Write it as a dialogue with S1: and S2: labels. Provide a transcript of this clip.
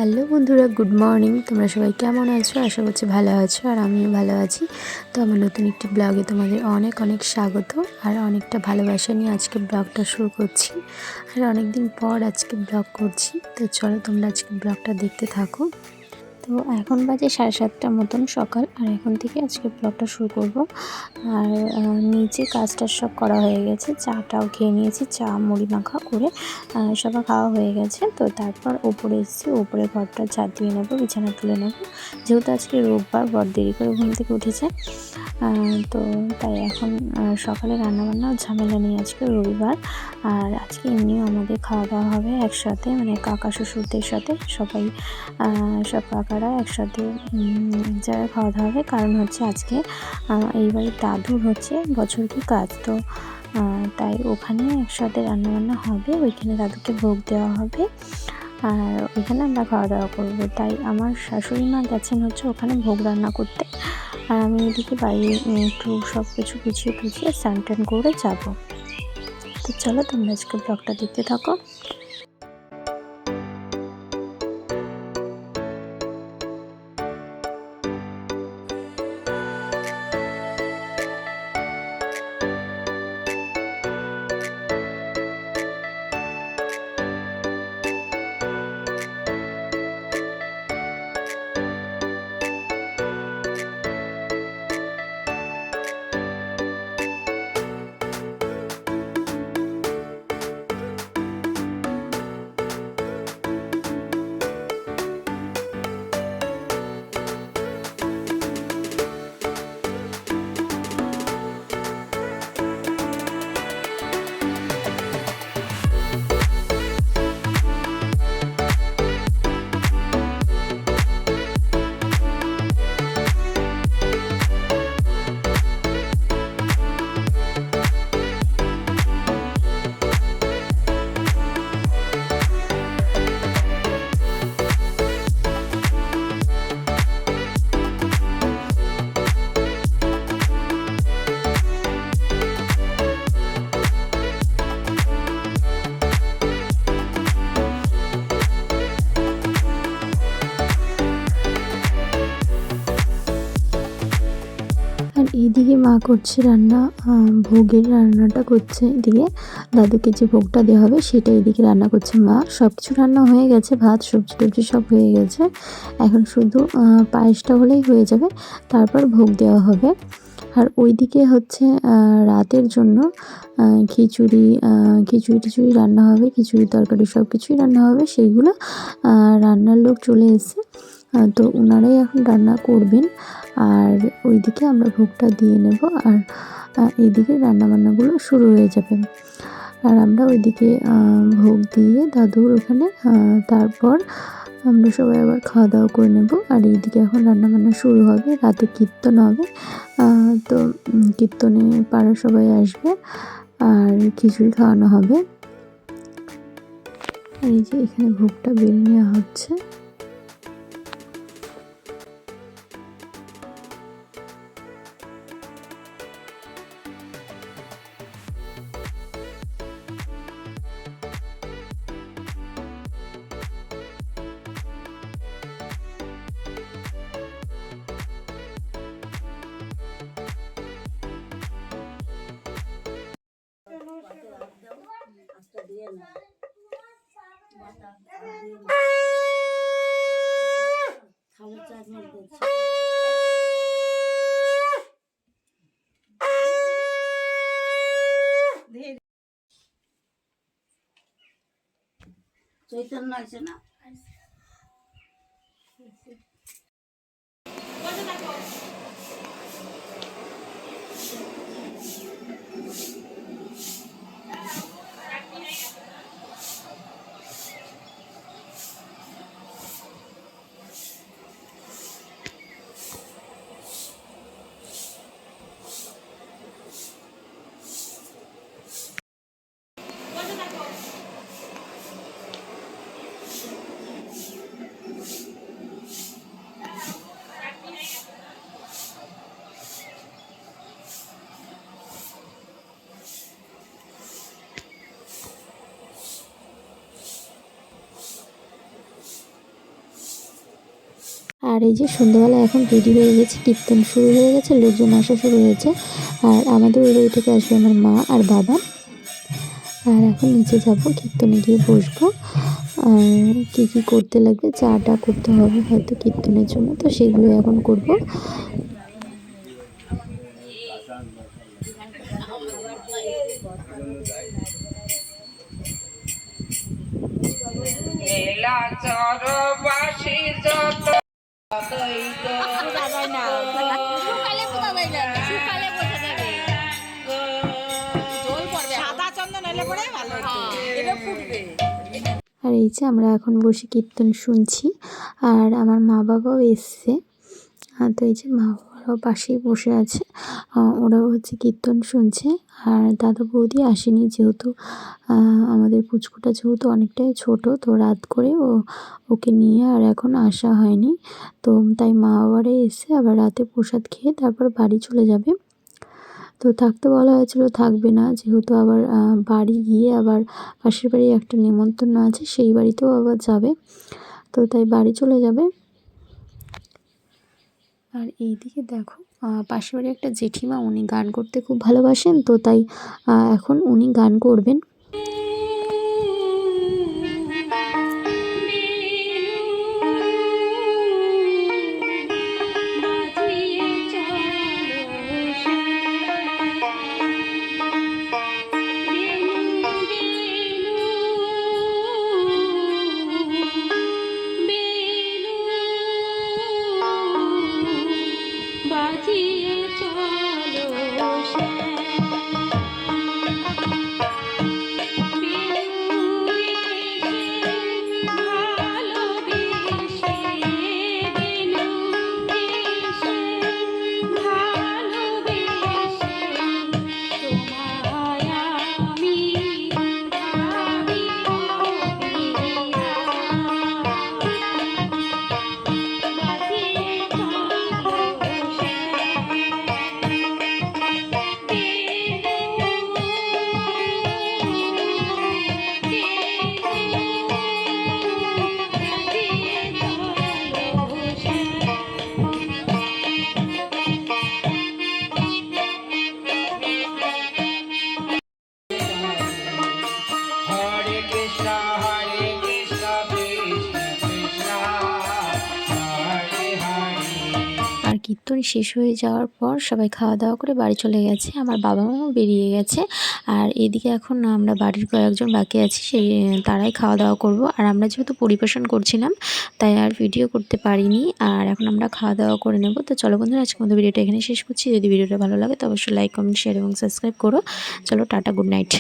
S1: Hello বন্ধুরা, good morning. তোমরা সবাই কেমন আছো? আশা করছি ভালো আছো, আর আমিও ভালো আছি। তো আমার নতুন একটি ব্লগে তোমাদের অনেক অনেক স্বাগত, আর অনেকটা ভালোবাসা নিয়ে আজকে ব্লগটা শুরু করছি। আর অনেক দিন পর আজকে ব্লগ করছি, তো চলো তোমরা আজকে ব্লগটা দেখতে থাকো। তো এখন বাজে 7:30 মতন সকাল, আর এখন থেকে আজকে ব্লগটা শুরু করব। আর নিচে কাজটা সব করা হয়ে গেছে, চাটাও খেয়ে নিয়েছি, চা মুড়ি মাখা করে সবার খাওয়া হয়ে গেছে। তো তারপর ওপরে এসেছি, ওপরে ঘরটা ঝাড় দিয়ে নেবো, বিছানা তুলে নেবো, যেহেতু আজকে রোববার, বড় দেরি করে ঘুম থেকে উঠেছে। তো তাই এখন সকালে রান্নাবান্নার ঝামেলা নেই, আজকে রবিবার। আর আজকে এমনিও আমাদের খাওয়া দাওয়া হবে একসাথে, মানে কাকা শ্বশুরদের সাথে সবাই, সব কাকারা একসাথে এক জায়গায় খাওয়া দাওয়া হবে। কারণ হচ্ছে আজকে এইবারের দাদুর হচ্ছে বছর কি কাজ, তো তাই ওখানে একসাথে রান্নাবান্না হবে, ওইখানে দাদুকে ভোগ দেওয়া হবে, আর ওইখানে আমরা খাওয়া দাওয়া করবো। তাই আমার শাশুড়ি মা গেছেন হচ্ছে ওখানে ভোগ রান্না করতে, আর আমি এদিকে বাইরে একটু সব কিছু গুছিয়ে টুছিয়ে স্নান টান করে যাবো। তো চলো তোমরা আজকে ব্লগটা দেখতে থাকো। আর এইদিকে মা করছে রান্না, ভোগের রান্নাটা করছে। এদিকে দাদুকে যে ভোগটা দেওয়া হবে সেটা এদিকে রান্না করছে মা। সব কিছু রান্না হয়ে গেছে, ভাত সবজি টবজি সব হয়ে গেছে, এখন শুধু পায়েসটা হলেই হয়ে যাবে, তারপর ভোগ দেওয়া হবে। আর ওইদিকে হচ্ছে রাতের জন্য খিচুড়ি টিচুড়ি রান্না হবে, খিচুড়ি তরকারি সব কিছুই রান্না হবে। সেইগুলো রান্নার লোক চলে এসেছে, তো ওনারাই এখন রান্না করবেন। আর ওইদিকে আমরা ভোগটা দিয়ে নেব, আর এইদিকে রান্নাবান্নাগুলো শুরু হয়ে যাবে। আর আমরা ওইদিকে ভোগ দিয়ে দাদুর ওখানে, তারপর আমরা সবাই আবার খাওয়া দাওয়া করে নেব। আর এইদিকে এখন রান্নাবান্না শুরু হবে, রাতে কীর্তন হবে, তো কীর্তনে পাড়ার সবাই আসবে, আর খিচুড়ি খাওয়ানো হবে। আর এই যে এখানে ভোগটা বেড়ে নেওয়া হচ্ছে।
S2: চৈতন্য আছে না?
S1: আর এই যে সন্ধ্যাবেলা এখন রেডি হয়ে গেছে, কীর্তন শুরু হয়ে গেছে, লোকজন আসা শুরু হয়েছে। আর আমাদের ওই বাড়ি থেকে আসবে আমার মা আর বাবা। আর এখন নিচে যাব, কীর্তনে গিয়ে বসবো। আর কী কী করতে লাগবে, চাটা করতে হবে হয়তো কীর্তনের জন্য, তো সেগুলো এখন করব। আর এই যে আমরা এখন বসে কীর্তন শুনছি, আর আমার মা বাবাও এসছে। তো এই যে মা বাবারাও পাশেই বসে আছে, ওরাও হচ্ছে কীর্তন শুনছে। আর দাদা বৌদি আসেনি, যেহেতু আমাদের পুচকুটা যেহেতু অনেকটাই ছোট, তো রাত করে ওকে নিয়ে আর এখন আসা হয়নি। তো তাই মা বাবারাই এসে আবার রাতে প্রসাদ খেয়ে তারপর বাড়ি চলে যাবে। তো থাকতে বলা হয়েছিল, থাকবে না, যেহেতু আবার বাড়ি গিয়ে আবার পাশের বাড়ি একটা নেমন্তন্ন আছে, সেই বাড়িতেও আবার যাবে, তো তাই বাড়ি চলে যাবে। আর এইদিকে দেখো, পাশের বাড়ি একটা জেঠিমা, উনি গান করতে খুব ভালোবাসেন, তো তাই এখন উনি গান করবেন। আর কীর্তন শেষ হয়ে যাওয়ার পর সবাই খাওয়া দাওয়া করে বাড়ি চলে গেছে, আমার বাবা মাও বেরিয়ে গেছে। আর এদিকে এখন আমরা বাড়ির কয়েকজন বাকি আছি, তারাই খাওয়া দাওয়া করব। আর আমরা যেহেতু পরিবেশন করছিলাম, তাই আর ভিডিও করতে পারিনি। আর এখন আমরা খাওয়া দাওয়া করে নেব। তো চলো বন্ধুরা, আজকের মতো ভিডিওটা এখানে শেষ করছি। যদি ভিডিওটা ভালো লাগে তো অবশ্যই লাইক, কমেন্ট, শেয়ার এবং সাবস্ক্রাইব করো। চলো টাটা, গুড নাইট।